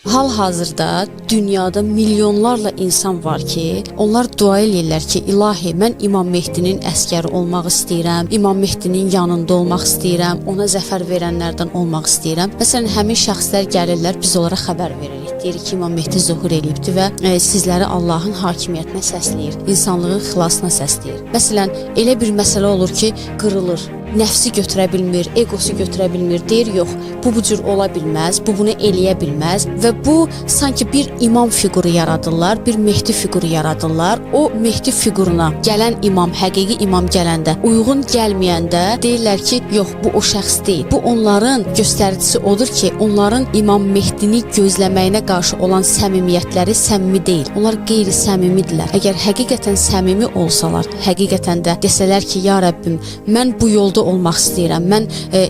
Hal-hazırda dünyada milyonlarla insan var ki, onlar dua eləyirlər ki, ilahi, mən İmam Mehdinin əskəri olmaq istəyirəm, İmam Mehdinin yanında olmaq istəyirəm, ona zəfər verənlərdən olmaq istəyirəm. Məsələn, həmin şəxslər gəlirlər, biz onlara xəbər veririk. Deyirik ki, İmam Mehdi zuhur eləyibdir və sizləri Allahın hakimiyyətinə səsləyir, insanlığın xilasına səsləyir. Məsələn, elə bir məsələ olur ki, qırılır. Nəfsi götürə bilmir, egosu götürə bilmir, deyir yox, bu cür ola bilməz, bu bunu eləyə bilməz və bu sanki bir imam fiquru yaradırlar, bir Mehdi fiquru yaradırlar. O Mehdi fiquruna gələn imam, həqiqi imam gələndə, uyğun gəlməyəndə deyirlər ki, yox, bu o şəxs deyil. Bu onların göstəricisi odur ki, onların İmam Mehdini gözləməyinə qarşı olan səmimiyyətləri səmimi deyil. Onlar qeyri-səmimidirlər. Əgər həqiqətən səmimi olsalar, həqiqətən də desələr ki, ya Rəbbim, mən bu yolda olmaq istəyirəm, mən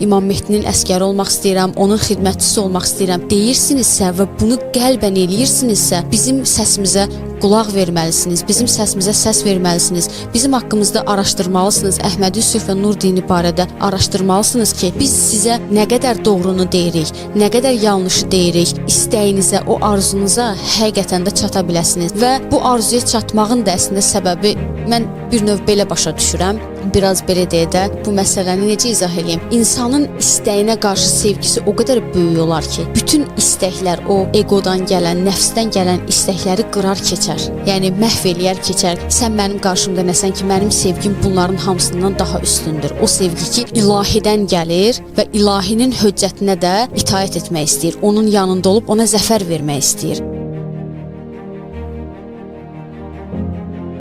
İmam Mehdinin əskəri olmaq istəyirəm, onun xidmətçisi olmaq istəyirəm deyirsinizsə və bunu qəlbən eləyirsinizsə, bizim səsimizə qulaq verməlisiniz, bizim səsimizə səs verməlisiniz, bizim haqqımızda araşdırmalısınız, Əhməd Yusuf və Nur dini barədə araşdırmalısınız ki, biz sizə nə qədər doğrunu deyirik, nə qədər yanlışı deyirik, istəyinizə, o arzunuza həqiqətən də çata biləsiniz və bu arzuya çatmağın da əslində səbəbi mən bir növ belə başa düşürəm. Biraz belə deyə də bu məsələni necə izah edeyim? İnsanın istəyinə qarşı sevgisi o qədər böyük olar ki, bütün istəklər, o egodan gələn, nəfsdən gələn istəkləri qırar keçər. Yəni məhv eləyər keçər. Sən mənim qarşımda nəsən ki, mənim sevgim bunların hamısından daha üstündür. O sevgi ki, ilahidən gəlir və ilahinin höccətinə də itaət etmək istəyir. Onun yanında olub ona zəfər vermək istəyir.